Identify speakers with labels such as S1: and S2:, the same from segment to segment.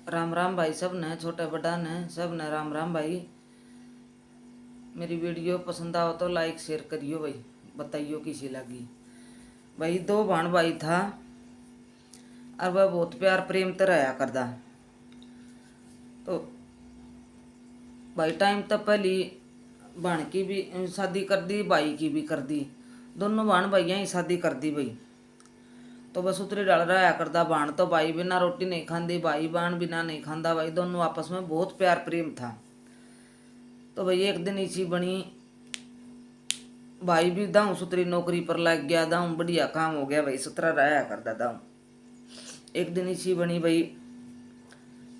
S1: राम राम भाई सब ने, छोटे बड़ा ने सब ने राम राम भाई। मेरी वीडियो पसंद आओ तो लाइक शेयर करियो भाई, बताइयो किसी लगी। भाई दो भाण भाई था और वह बहुत प्यार प्रेम तो रहा करदा। तो भाई टाइम तो पहली भाण की भी शादी कर दी, भाई की भी कर दी। दोनों भाण भाइया ही शादी कर दी भाई। तो बस उतरी डाल रहा करदा। भाण तो भाई बिना रोटी नहीं खाती, भाई भाण बिना नहीं खांदा भाई। दोनों आपस में बहुत प्यार प्रेम था। तो भाई एक दिन इसी बनी, भाई भी दाऊ सुतरी नौकरी पर लग गया। दाऊ बढ़िया काम हो गया भाई, सुतरा रहा करता दाऊ। एक दिन इसी बनी भाई,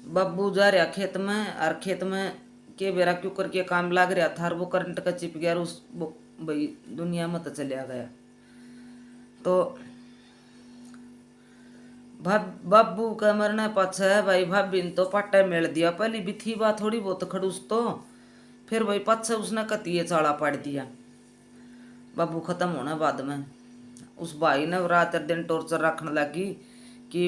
S1: बब्बू जा रहा खेत में और खेत में के बेरा क्यों करके काम लाग रहा था और वो करंट का चिप गया और उस वो भाई दुनिया में तो चलिया गया। तो बब्बू का मरने पाछे भाई भाभी ने तो पाटा मेल दिया। पहली भी थी बात थोड़ी बहुत खड़ूस, तो फिर भाई पाछे उसने कतिये चाला पाड़ दिया। बाबू खत्म होने बाद में उस भाई ने रात दिन टॉर्चर रखने लगी कि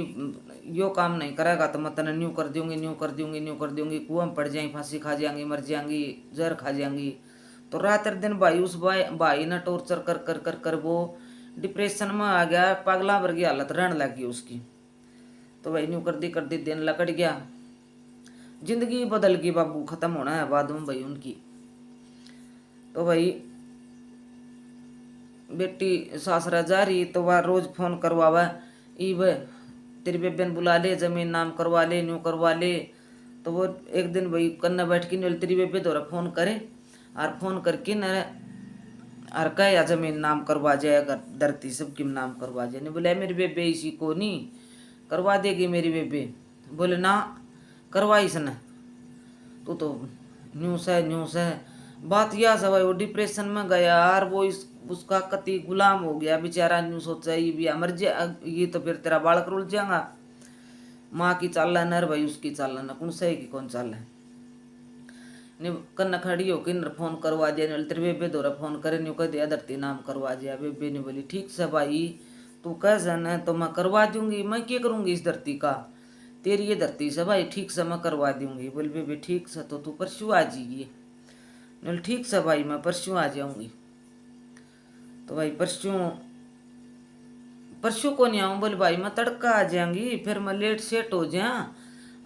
S1: यो काम नहीं करेगा तो मैं तेने न्यू कर दूंगी, न्यू कर दूंगी, न्यू कर दूंगी, कुआं में पड़ जाएंगी, फांसी खा जाएंगी, मर जाएंगी, जहर खा जाएंगी। तो रात दिन भाई उस भाई ने टॉर्चर कर कर कर कर वो डिप्रेशन में आ गया, पागला वर्गी हालत रहने लगी उसकी। तो भाई न्यू कर दी दिन लकड़ गया, जिंदगी बदल गई। बाबू खत्म होना है बाद में भाई उनकी। तो भाई बेटी सासरा जा रही तो वह रोज फोन करवावा, ई वे तेरी बेबे ने बुला ले, जमीन नाम करवा ले, न्यू करवा ले। तो वो एक दिन भाई कन्ना बैठ के नहीं तेरी बेबे दोरा फोन करे और फोन करके न और कह या जमीन नाम करवा जाए, अगर धरती सबकी नाम करवा जाए। नहीं बोले मेरी बेबे इसी को नहीं करवा देगी मेरी बेबे। बोले ना करवाई इसने, तो न्यूस है। बात यह सब है, वो डिप्रेशन में गया और वो इस उसका कति गुलाम हो गया बेचारा। न्यू सोचा ये भी मर जा, ये तो फिर तेरा बालक रुल जाएगा। माँ की चाल है नर भाई, उसकी चाल है ना कौन सही की कौन चाल है। नहीं कन्ना खड़ी हो कि फोन करवा दिया, नहीं तेरे बेबे दोरा फोन करे, नहीं कह दिया धरती नाम करवा दिया। बेबे ने बोली ठीक से भाई तू कह जन है तो मैं करवा दूंगी, मैं क्या करूंगी इस धरती का, तेरी ये धरती से भाई ठीक से मैं करवा दूंगी। बोल बेबे ठीक से तो तू परसों आ जाइए। बोले ठीक से भाई मैं परसों आ जाऊंगी। तो भाई परसों परसों को नहीं आऊँ। बोले भाई मैं तड़का आ जाऊंगी, फिर मैं लेट सेट हो जा।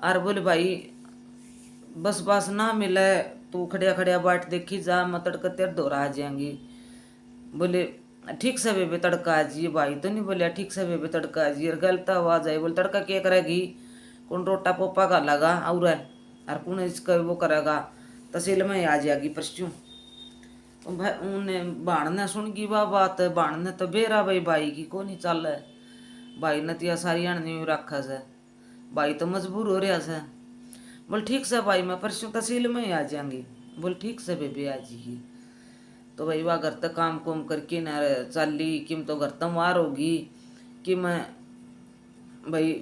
S1: और बोले भाई बस बस ना मिले तू खड़िया खड़िया बाट देखी जा, मैं तड़का तेरे दोरा आ जाऊंगी। बोले ठीक से बेबे तड़का आ जाइए। भाई तो नहीं बोलिया ठीक से बेबे तड़का आ जाइए, गलता हुआ जाए। बोले तड़का क्या करेगी, कौन रोटा पोपा का लगा और कौन इसका वो करेगा, तहसील में ही आ जाएगी परसों। भाई उन्हें बाण ने सुन गई वह बात, बाण ने तो बेरा भाई भाई की को नहीं चल है। भाई ने तो सारी अणनी रखा से, भाई तो मजबूर हो रहा से। बोल ठीक से भाई मैं परसों तहसील में ही आ जाऊंगी। बोल ठीक से बेबी आ जाइए। तो भाई वह घर तक काम कुम करके न चली कि तो घर तक वार होगी कि मैं भाई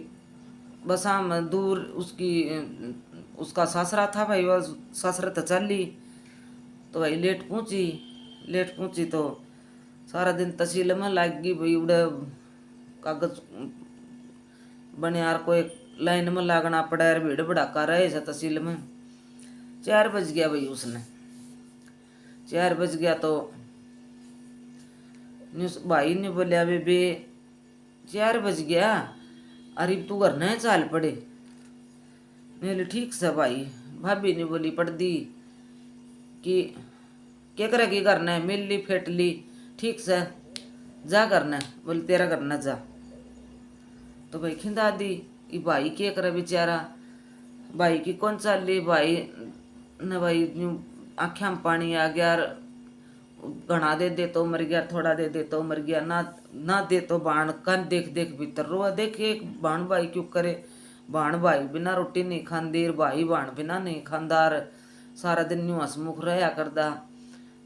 S1: बस हम दूर उसकी उसका ससरा था भाई, वह ससरा तो चली। तो भाई लेट पहुंची तो सारा दिन तहसील में लग गई भाई। उड़े कागज बने यार कोई लाइन में लागना पड़ा यार, भीड़ भड़ाका रहे से तहसील में। 4 बज गया भाई उसने, 4 बज गया तो भाई ने बोलिया बेबे 4 बज गया अरे तू घर न चाल पड़े। बोले ठीक से भाई। भाभी ने बोली पड़ दी कि क्या करेगी करना है, मिल ली फेट ली ठीक से जा करना है। बोले तेरा करना जा। तो भाई खिंदा दी ये भाई क्या करे बेचारा, भाई की कौन चाल ली। भाई न भाई आँखें में पानी आ गया, घना दे तो मर गया, थोड़ा दे तो मर गया, ना दे तो बाण कन देख देख भीतर रो। देख एक बाण भाई क्यों करे, बाण भाई बिना रोटी नहीं खांदी, भाई बाण बिना नहीं खानदार, सारा दिन न्यू हसमुख रहा करदा।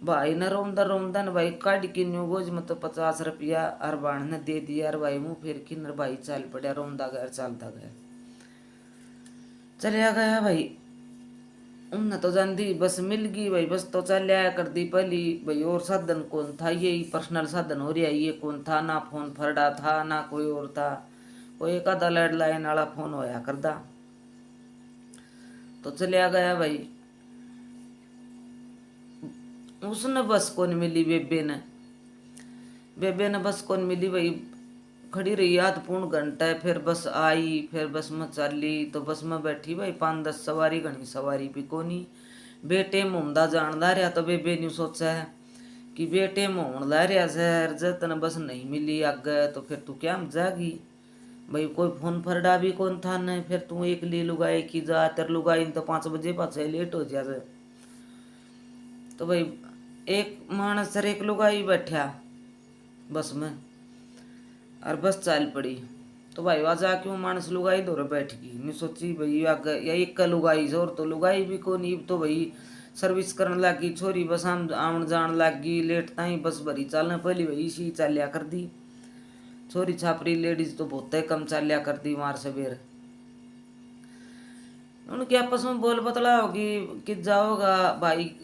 S1: भाई ने रोमदा रोमदा न भाई काट के न्यू गोज में तो 50 रुपया और बाण ने दे दिया। और भाई मुँह फिर की नर भाई चल पड़ा, रोमदा गया चलता गया चलिया गया भाई। उनने तो जानती बस मिल गई भाई, बस तो चल आया कर दी पहली भाई। और साधन कौन था, यही पर्सनल साधन हो रहा, ये कौन था, ना फोन फरड़ा था ना कोई और था, कोई एक आधा लैंडलाइन वाला फोन होया करदा। तो चलिया गया भाई। उसने बस कौन मिली बेबे ने बस कौन मिली भाई। खड़ी रही आध पौन घंटा, फिर बस आई, फिर बस में चली। तो बस में बैठी भाई 5-10 सवारी, घनी सवारी भी कोनी। बेटे मुमदा जानदा रहा तो बेबे ने सोचा है कि बेटे मोहन ला रहा शहर जतन बस नहीं मिली आगे, तो फिर तू क्या जागी भाई। कोई फोन फरडा भी कौन था न, फिर तू एक ली लुगाई की जा तेर लुगाई तो 5 बजे पाछे लेट हो जाए। तो भाई एक मानस सर एक लुगाई बैठा बस में और बस चाल पड़ी। तो भाई वहाँ जाके वो मानस लुगाई दौरे बैठ गई। नहीं सोची भाई आगे या एक का लुगाई जोर तो लुगाई भी को नहीं। तो भाई सर्विस करने लगी छोरी, बस आवन जान लग गई लेट ताई बस भरी चलने पहली भाई इसी चालिया कर दी। छोरी छापरी लेडीज तो बहुत ही कम चालिया कर दी मार सवेर। उनके आपस में बोल बतला होगी कित जाओगा भाई,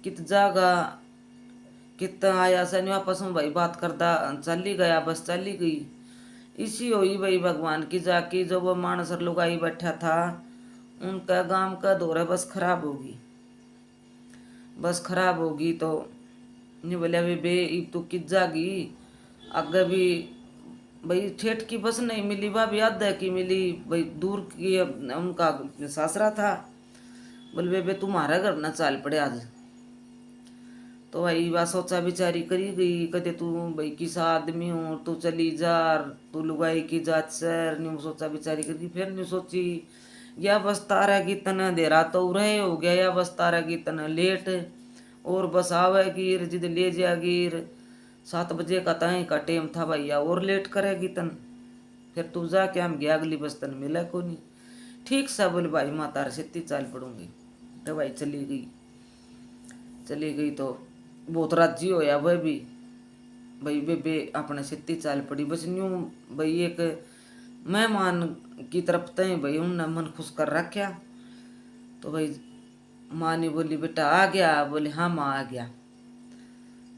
S1: कित जागा, कितना आया सैन्य आपस में भाई बात करता चली गया, बस चली गई। इसी हुई भाई भगवान की जाकी। जो वो मानसर लुगाई बैठा था उनका गांव का दौरा बस खराब होगी। बस खराब होगी तो नहीं बोलिया बे इब तो कित जागी आगे भी भाई। ठेठ की बस नहीं मिली भाभी, आधा की मिली भाई, दूर की उनका सासरा था। बोले बेबे तुम्हारा घर ना चाल पड़े आज। तो भाई वह सोचा बिचारी करी गई, कहते तू भाई किसा आदमी हूँ तू चली जा, तू लुगाई की जात सर न्यू सोचा बिचारी करी। फिर न्यू सोची या बस तारा की तना देरा तो रहे हो गया, या बस तारा की तना लेट और बस आवेगी जिद ले जाएगी। 7 बजे का तय का टाइम था भैया और लेट करेगी तन, फिर तू जा क्या हम गया अगली बस तन मिला को नहीं। ठीक सा बोले भाई माँ तार सिद्धि चाल पड़ूंगी। तो भाई चली गई तो बहुत राजी होया वह भी भाई। बेबे अपने सिद्धि चाल पड़ी बस न्यू भाई। एक मेहमान की तरफ तय भाई उनने मन खुश कर रखा। तो भाई माँ ने बोली बेटा आ गया, बोले हाँ माँ आ गया।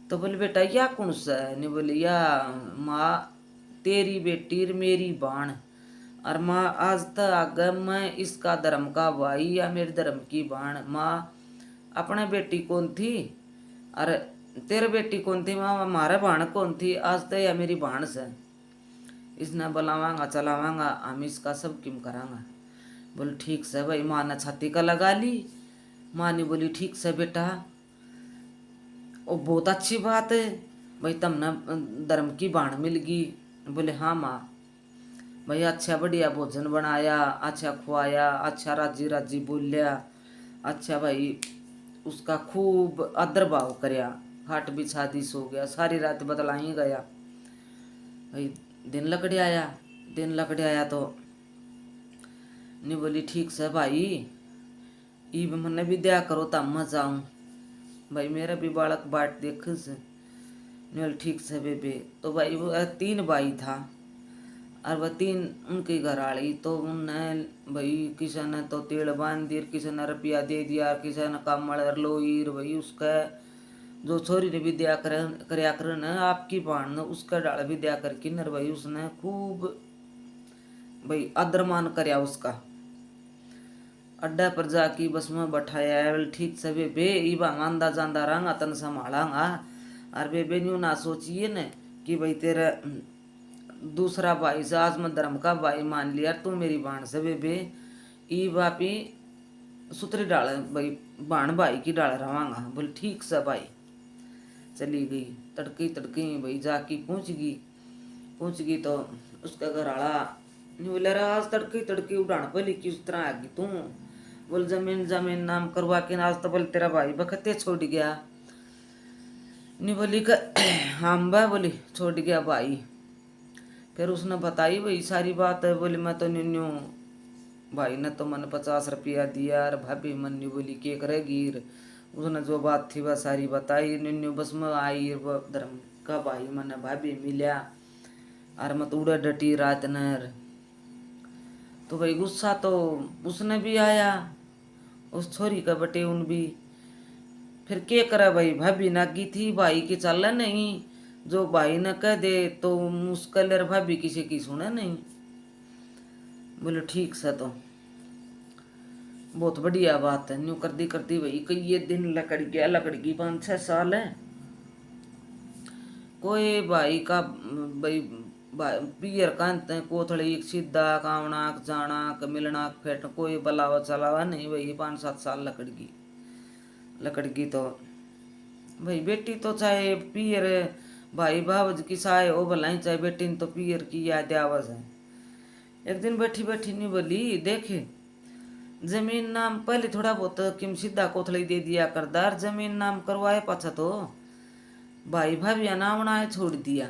S1: तो बोले बेटा या कौन सा है, नहीं बोले या माँ तेरी बेटी मेरी बाण। और माँ आज तक आगे मैं इसका धर्म का भाई या मेरे धर्म की बाण। माँ अपने बेटी कौन थी और तेरे बेटी कौन थी माँ, हमारे बाण कौन थी, आज तक या मेरी बाण से। इसने बुलावांगा चलावांगा हम इसका सब किम करांगा। बोले ठीक से भाई। माँ ने छाती का लगा ली। माँ ने बोली ठीक से बेटा, ओ बहुत अच्छी बात है भाई तमने धर्म की बाण मिल गई। बोले हाँ माँ। भाई अच्छा बढ़िया भोजन बनाया, अच्छा खुआया, अच्छा राजी राजी बोलिया, अच्छा भाई उसका खूब आदर भाव करया। खाट बिछा दी सो गया, सारी रात बतलाई गया भाई। दिन लकड़े आया तो नहीं बोली ठीक से भाई इब मने भी दया करो तब मैं जाऊँ भाई, मेरा भी बालक बाट देख से। नहीं ठीक से बेबे। तो भाई वो 3 भाई था और वह 3 उनके घर आड़ी। तो उनने भाई किसी ने तो तेल बांध दिया, किसी ने रुपया दे दिया, किसी ने कमल लोईर भाई उसका जो छोरी ने विद्या करया कर न आपकी बाण ने उसका डाल विद्या करके नर भाई उसने खूब भाई आदर मान करया उसका। अड्डा पर जाके बस में बैठाया ठीक से बेबे इबा आंदा जांदा रंगा तन संभालांगा। और बेबे न्यू ना सोचिए न कि भाई तेरा दूसरा भाई से आज मैं धर्म का भाई मान लिया तू मेरी बाण से बेबे ई बापी सुतरी डाल भाई बाण भाई की डाल रवांगा। बोले ठीक से भाई। चली गई तड़की भाई जाके पहुँच गई तो उसका घर आला बोले रहा आज तड़की उड़ान पली की उस तरह आ गई तू। बोल जमीन नाम करवा के आज तो बोल तेरा भाई बखते छोड़ गया। नहीं बोली हाँ बा बोली छोड़ गया भाई। फिर उसने बताई भाई सारी बात है। बोली मैं तो निन्यू भाई ने तो मन 50 रुपया दिया और भाभी मन नहीं बोली के करेगी। उसने जो बात थी वह सारी बताई। निन्यू बस में आई वो धर्म का भाई मन भाभी मिला और मत उड़ा डटी रात नर। तो भाई गुस्सा तो उसने भी आया उस छोरी का बटे उन भी। फिर के करा भाई भाभी नागी थी भाई की चल नहीं, जो भाई न कह दे तो मुश्किल और भाभी किसी की सुने नहीं। बोले ठीक सा। तो बहुत बढ़िया बात है। न्यू कर दी भाई कई ये दिन लकड़ गया, लकड़ी 5-6 साल है। कोई भाई का भाई पियर कांते कोथड़ी सीधा कावना जाना मिलना फेट कोई बलावा चलावा नहीं भाई। 5-7 साल लकड़ की तो भाई बेटी तो चाहे पियर भाई भावज की साय हो भला ही, चाहे बेटी ने तो पियर की याद आवाज है। एक दिन बैठी बैठी नहीं बोली देखे जमीन नाम पहले थोड़ा बहुत किम सीधा कोथड़ी दे दिया करदार, जमीन नाम करवाए पाछा तो भाई भाभी नावना छोड़ दिया।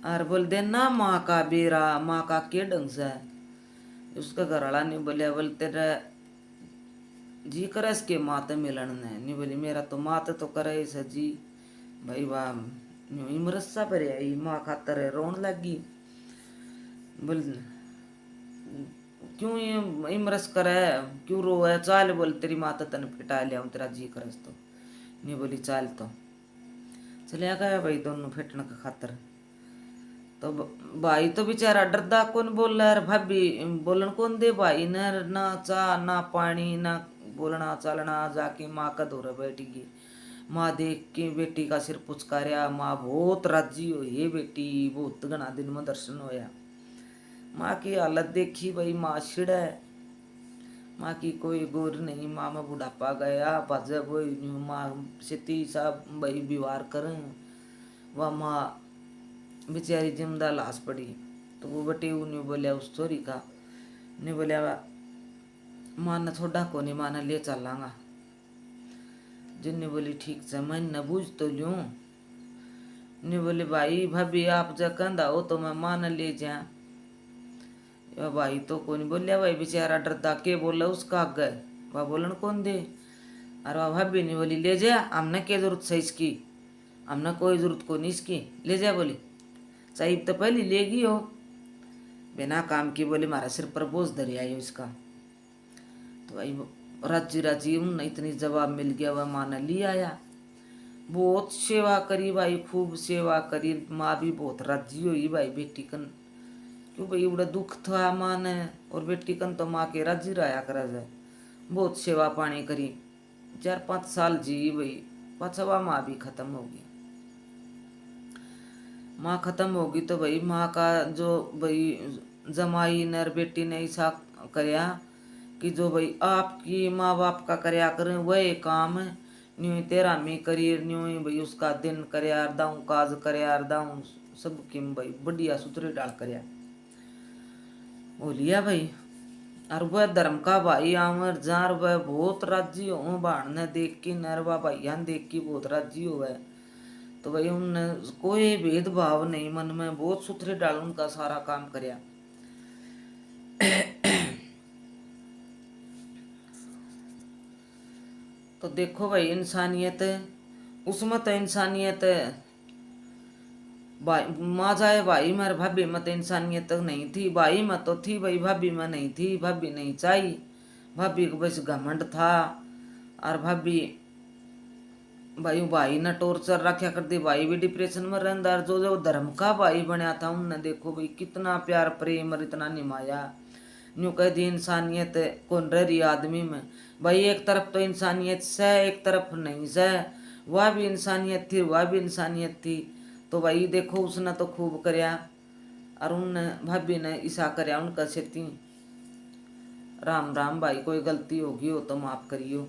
S1: और बोल दे ना माँ का बेरा माँ का के ढंग से। उसका घर वाला नहीं बोलिया, बोल तेरा जी करे इसके माते मिलन ने नहीं बोली मेरा तो माते तो करे से जी भाई वाह इमरसा पर आई माँ खातर रोन लगी। बोल क्यों ये इमरस करे क्यों रोए, चाल बोल तेरी माता तने पिटा लिया हूँ तेरा जी करस तो नहीं बोली चाल तो चलिया गया भाई दोनों फेटने का खातर। तो भाई तो बेचारा डरदा कौन बोल रहा है, भाभी बोलन कौन दे भाई ने ना चाह ना पानी ना बोलना चलना। जाके माँ का दौरा बैठेगी, माँ देख के बेटी का सिर पुचकारिया। माँ बहुत राजी हुई है बेटी, बहुत घना दिन में दर्शन होया। माँ की हालत देखी भाई माँ छिड़ है, माँ की कोई गोर नहीं। माँ में बुढ़ापा गया भजे वही माँ सीती साहब भाई व्यवहार करें। वह माँ बेचारी जिंदा लाश पड़ी। तो वो बटे नहीं बोलिया उस चोरी का नहीं बोलिया माँ ने थोड़ा को नहीं माँ ने ले चलांगा। जिन्हें बोली ठीक से मैं न बूझ तो लूँ। नहीं बोले भाई भाभी आप जा कंधा हो तो मैं माँ ने ले जा। भाई तो कौन बोलिया भाई बेचारा डरता के बोला उसका आगे वह बोलन कौन दे। और वह भाभी नहीं बोली ले जा हमने क्या जरूरत है इसकी, हमने कोई जरूरत को नहीं इसकी ले जा। बोली साहिब तो पहले लेगी हो बिना काम की, बोले मारा सिर पर बोझ धर आई इसका। तो भाई राजी राजी उन इतनी जवाब मिल गया वह माँ ने ले आया। बहुत सेवा करी भाई खूब सेवा करी। माँ भी बहुत राजी हुई भाई बेटी कन, क्यों भाई बड़ा दुख था माँ ने और बेटी कन तो माँ के राजी रहा करा जाए। बहुत सेवा पानी करी 4-5 साल जी भाई। पाछवा माँ भी खत्म हो गई। माँ खत्म होगी तो भाई माँ का जो भाई जमाई नर बेटी ने ऐसा करया कि जो भाई आपकी माँ बाप का करया करें वह काम न्यू तेरा मी करियर न्यू भाई उसका दिन करया दाऊँ काज करया दाऊँ सब किम भाई बढ़िया सुथरे डाल करया वो लिया भाई। और वह धर्म का भाई आमर जार वह बहुत राजी हो बाण ने देख के नरवा भाइया देख के बहुत राजी हो वह। तो भाई उनने कोई भेदभाव नहीं मन में, बहुत सुथरे डाल उनका सारा काम करया। तो देखो भाई इंसानियत उसमें तो इंसानियत भाई माँ जाए भाई मेरे भाभी में तो इंसानियत तो नहीं थी। भाई में तो थी भाई भाभी में नहीं थी। भाभी नहीं चाहिए, भाभी को बस घमंड था। और भाभी भाई भाई ने टॉर्चर रखा कर दी, भाई भी डिप्रेशन में रहता। जो जो धर्म का भाई बनया था उनने देखो भाई कितना प्यार प्रेम और इतना निमाया। न्यू कह दी इंसानियत कौन रह रही आदमी में भाई। एक तरफ तो इंसानियत से एक तरफ नहीं से, वह भी इंसानियत थी वह भी इंसानियत थी। तो भाई देखो उसने तो खूब करया और उनने भाभी ने ईसा करया उनका सेती। राम राम भाई कोई गलती होगी हो तो माफ करियो।